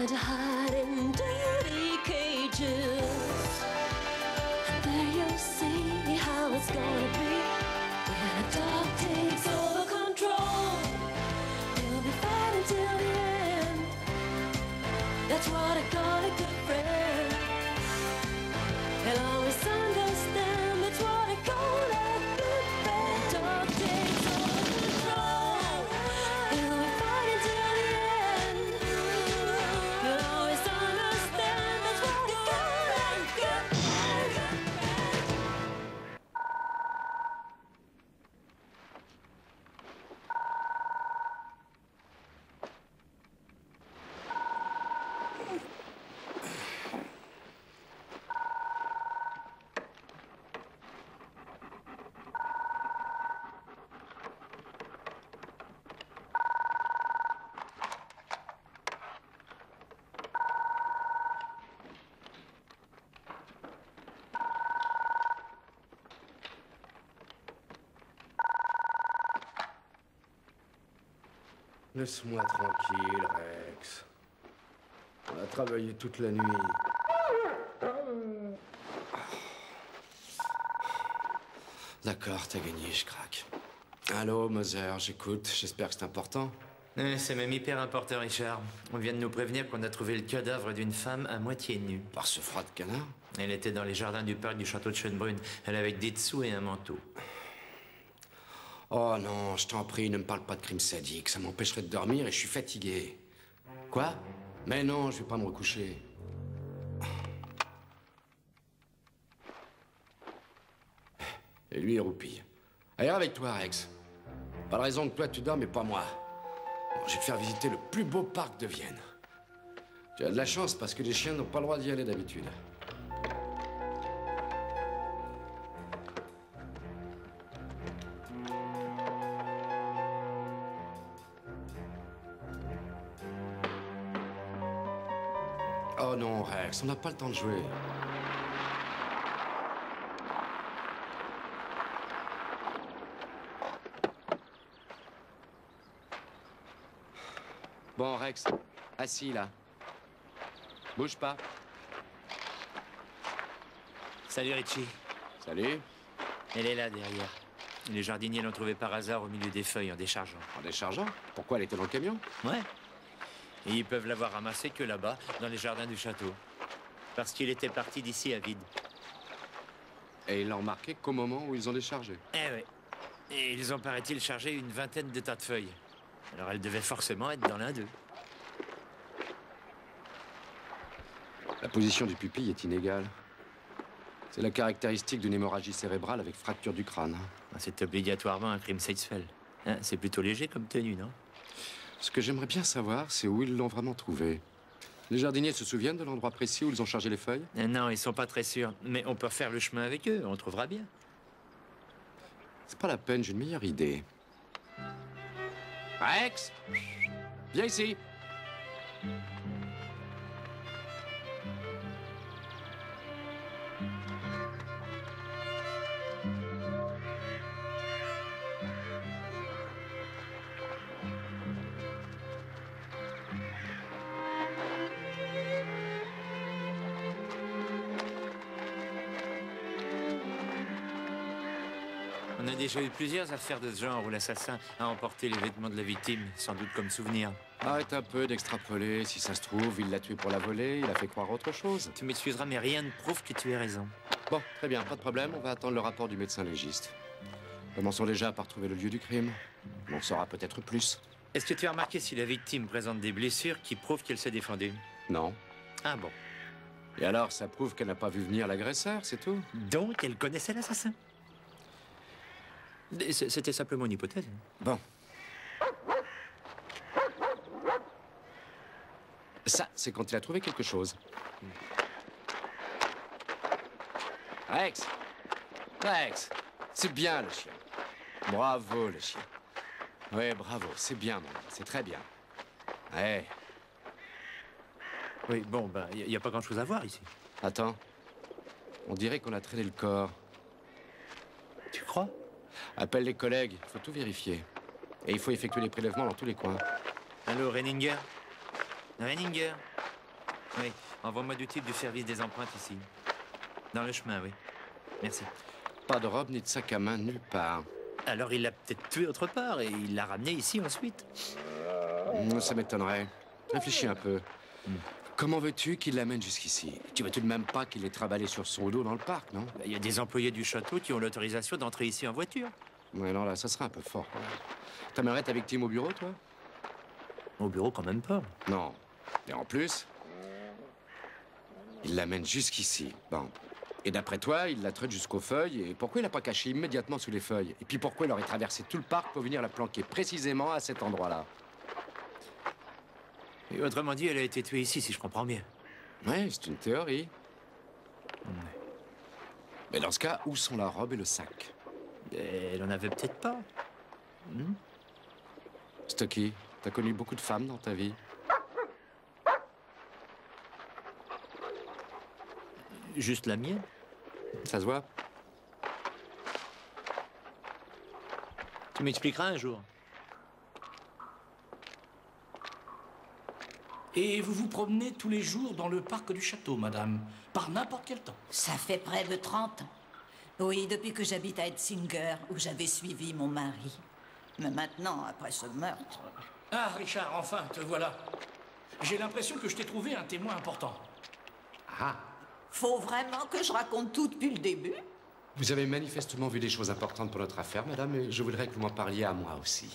to hide in dirty cages. And there you'll see how it's gonna be when a dog takes over control. You'll be fighting till the end. That's what I call a good friend. He'll always understand. That's what I call a good friend. Dog takes over control. He'll be fighting till the end. He'll always understand. That's what I call a good friend. Laisse-moi tranquille, Rex. On a travaillé toute la nuit. D'accord, t'as gagné, je craque. Allô, Moser, j'écoute. J'espère que c'est important. C'est même hyper important, Richard. On vient de nous prévenir qu'on a trouvé le cadavre d'une femme à moitié nue. Par ce froid de canard? Elle était dans les jardins du parc du château de Schönbrunn. Elle avait des dessous et un manteau. Oh non, je t'en prie, ne me parle pas de crime sadique. Ça m'empêcherait de dormir et je suis fatigué. Quoi? Mais non, je vais pas me recoucher. Et lui, il roupille. Allez, avec toi, Rex. Pas de raison que toi, tu dors, mais pas moi. Bon, je vais te faire visiter le plus beau parc de Vienne. Tu as de la chance parce que les chiens n'ont pas le droit d'y aller d'habitude. Oh non, Rex, on n'a pas le temps de jouer. Bon, Rex, assis là. Bouge pas. Salut, Richie. Salut. Elle est là, derrière. Les jardiniers l'ont trouvée par hasard au milieu des feuilles en déchargeant. En déchargeant? Pourquoi elle était dans le camion? Ouais. Et ils peuvent l'avoir ramassée que là-bas, dans les jardins du château. Parce qu'il était parti d'ici à vide. Et ils l'ont remarqué qu'au moment où ils ont déchargé. Eh ouais. Et ils ont, paraît-il, chargé une vingtaine de tas de feuilles. Alors elle devait forcément être dans l'un d'eux. La position du pupille est inégale. C'est la caractéristique d'une hémorragie cérébrale avec fracture du crâne. C'est obligatoirement un crime sexuel. Hein, c'est plutôt léger comme tenue, non? Ce que j'aimerais bien savoir, c'est où ils l'ont vraiment trouvé. Les jardiniers se souviennent de l'endroit précis où ils ont chargé les feuilles? Non, ils sont pas très sûrs. Mais on peut refaire le chemin avec eux, on trouvera bien. C'est pas la peine, j'ai une meilleure idée. Rex! Viens ici! On a déjà eu plusieurs affaires de ce genre où l'assassin a emporté les vêtements de la victime, sans doute comme souvenir. Arrête un peu d'extrapoler. Si ça se trouve, il l'a tué pour la voler, il a fait croire autre chose. Tu m'excuseras, mais rien ne prouve que tu aies raison. Bon, très bien, pas de problème. On va attendre le rapport du médecin légiste. Commençons déjà par trouver le lieu du crime. On en saura peut-être plus. Est-ce que tu as remarqué si la victime présente des blessures qui prouvent qu'elle s'est défendue? Non. Ah bon. Et alors, ça prouve qu'elle n'a pas vu venir l'agresseur, c'est tout? Donc, elle connaissait l'assassin? C'était simplement une hypothèse. Bon. Ça, c'est quand il a trouvé quelque chose. Rex! Rex! C'est bien, le chien. Bravo, le chien. Oui, bravo, c'est bien, mon gars, c'est très bien. Ouais. Oui, bon, ben, il n'y a pas grand-chose à voir ici. Attends. On dirait qu'on a traîné le corps. Tu crois? Appelle les collègues, il faut tout vérifier. Et il faut effectuer les prélèvements dans tous les coins. Allô, Renninger? Renninger? Oui, envoie-moi du type du service des empreintes ici. Dans le chemin, oui. Merci. Pas de robe ni de sac à main nulle part. Alors il l'a peut-être tué autre part et il l'a ramené ici ensuite. Ça m'étonnerait. Réfléchis un peu. Comment veux-tu qu'il l'amène jusqu'ici? Tu veux tout de même pas qu'il ait trimballé sur son dos dans le parc, non? Il y a des employés du château qui ont l'autorisation d'entrer ici en voiture. Ouais, non, là, ça serait un peu fort. T'aimerais être avec Tim au bureau, toi? Au bureau, quand même pas. Non. Et en plus, il l'amène jusqu'ici. Bon. Et d'après toi, il la traite jusqu'aux feuilles. Et pourquoi il l'a pas caché immédiatement sous les feuilles? Et puis pourquoi il aurait traversé tout le parc pour venir la planquer précisément à cet endroit-là? Et autrement dit, elle a été tuée ici, si je comprends bien. Ouais, c'est une théorie. Mais dans ce cas, où sont la robe et le sac? Elle en avait peut-être pas. Stocky, t'as connu beaucoup de femmes dans ta vie? Juste la mienne. Ça se voit? Tu m'expliqueras un jour. Et vous vous promenez tous les jours dans le parc du château, madame, par n'importe quel temps. Ça fait près de 30 ans. Oui, depuis que j'habite à Etzinger, où j'avais suivi mon mari. Mais maintenant, après ce meurtre... Ah, Richard, enfin, te voilà. J'ai l'impression que je t'ai trouvé un témoin important. Ah! Faut vraiment que je raconte tout depuis le début? Vous avez manifestement vu des choses importantes pour notre affaire, madame, et je voudrais que vous m'en parliez à moi aussi.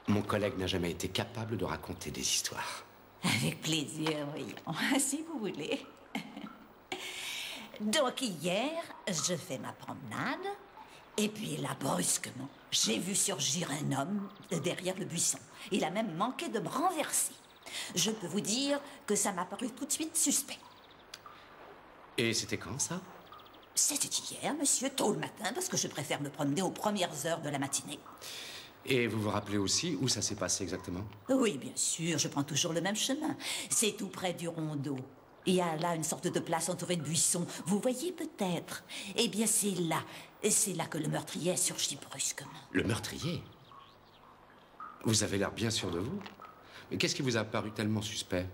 Mon collègue n'a jamais été capable de raconter des histoires. Avec plaisir, voyons, si vous voulez. Donc hier, je fais ma promenade, et puis là, brusquement, j'ai vu surgir un homme derrière le buisson. Il a même manqué de me renverser. Je peux vous dire que ça m'a paru tout de suite suspect. Et c'était quand, ça? C'était hier, monsieur, tôt le matin, parce que je préfère me promener aux premières heures de la matinée. Et vous vous rappelez aussi où ça s'est passé exactement? Oui, bien sûr, je prends toujours le même chemin. C'est tout près du rondeau. Il y a là une sorte de place entourée de buissons. Vous voyez peut-être? Eh bien, c'est là. Et c'est là que le meurtrier est surgi brusquement. Le meurtrier? Vous avez l'air bien sûr de vous. Mais qu'est-ce qui vous a paru tellement suspect?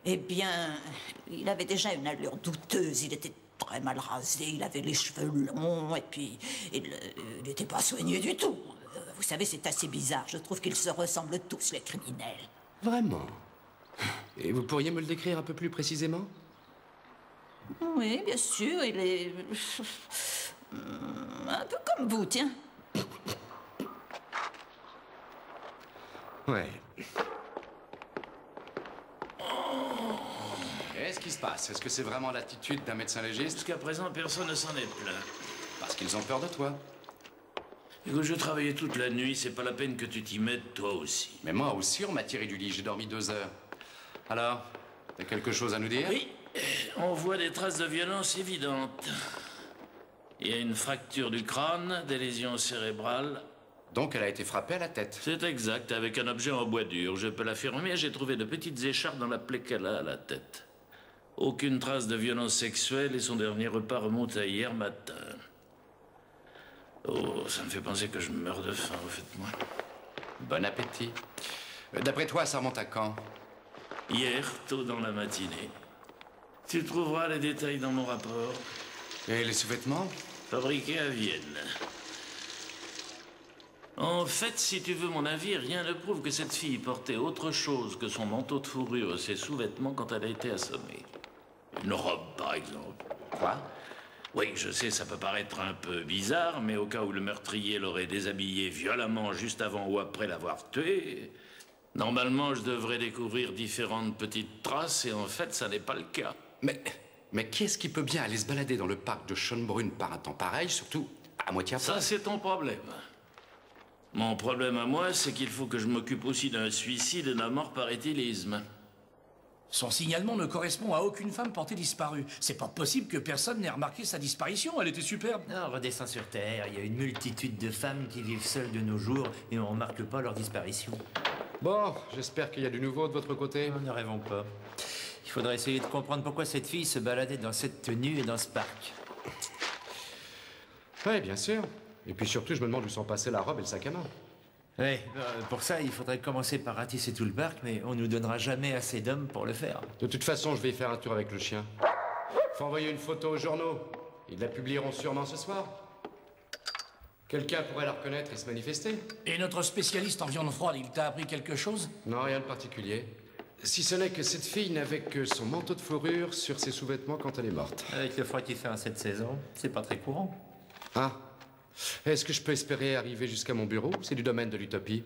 Eh bien, il avait déjà une allure douteuse. Il était très mal rasé, il avait les cheveux longs, et puis il n'était pas soigné du tout. Vous savez, c'est assez bizarre. Je trouve qu'ils se ressemblent tous, les criminels. Vraiment? Et vous pourriez me le décrire un peu plus précisément? Oui, bien sûr, il est... un peu comme vous, tiens. Ouais. Qu'est-ce qui se passe? Est-ce que c'est vraiment l'attitude d'un médecin légiste? Jusqu'à présent, personne ne s'en est plaint. Parce qu'ils ont peur de toi. Écoute, je travaillais toute la nuit, c'est pas la peine que tu t'y mettes, toi aussi. Mais moi aussi, on m'a tiré du lit. J'ai dormi 2 heures. Alors, t'as quelque chose à nous dire? Oui, on voit des traces de violence évidentes. Il y a une fracture du crâne, des lésions cérébrales. Donc, elle a été frappée à la tête. C'est exact, avec un objet en bois dur. Je peux l'affirmer, j'ai trouvé de petites écharpes dans la plaie qu'elle a à la tête. Aucune trace de violence sexuelle et son dernier repas remonte à hier matin. Oh, ça me fait penser que je meurs de faim, au fait, moi. Bon appétit. D'après toi, ça remonte à quand? Hier, tôt dans la matinée. Tu trouveras les détails dans mon rapport. Et les sous-vêtements? Fabriqués à Vienne. En fait, si tu veux mon avis, rien ne prouve que cette fille portait autre chose que son manteau de fourrure et ses sous-vêtements quand elle a été assommée. Une robe, par exemple. Quoi? Oui, je sais, ça peut paraître un peu bizarre, mais au cas où le meurtrier l'aurait déshabillée violemment juste avant ou après l'avoir tuée, normalement, je devrais découvrir différentes petites traces, et en fait, ça n'est pas le cas. Mais qui est-ce qui peut bien aller se balader dans le parc de Schönbrunn par un temps pareil, surtout à moitié à Ça, poil? c'est ton problème. Mon problème à moi, c'est qu'il faut que je m'occupe aussi d'un suicide et d'un mort par éthylisme. Son signalement ne correspond à aucune femme portée disparue. C'est pas possible que personne n'ait remarqué sa disparition. Elle était superbe. Non, redescends sur Terre. Il y a une multitude de femmes qui vivent seules de nos jours et on remarque pas leur disparition. Bon, j'espère qu'il y a du nouveau de votre côté. Ne rêvons pas. Il faudrait essayer de comprendre pourquoi cette fille se baladait dans cette tenue et dans ce parc. Oui, bien sûr. Et puis surtout, je me demande où sont passés la robe et le sac à main. Oui, pour ça, il faudrait commencer par ratisser tout le parc, mais on nous donnera jamais assez d'hommes pour le faire. De toute façon, je vais y faire un tour avec le chien. Faut envoyer une photo aux journaux. Ils la publieront sûrement ce soir. Quelqu'un pourrait la reconnaître et se manifester. Et notre spécialiste en viande froide, il t'a appris quelque chose? Non, rien de particulier. Si ce n'est que cette fille n'avait que son manteau de fourrure sur ses sous-vêtements quand elle est morte. Avec le froid qu'il fait en cette saison, c'est pas très courant. Ah. Est-ce que je peux espérer arriver jusqu'à mon bureau? C'est du domaine de l'utopie.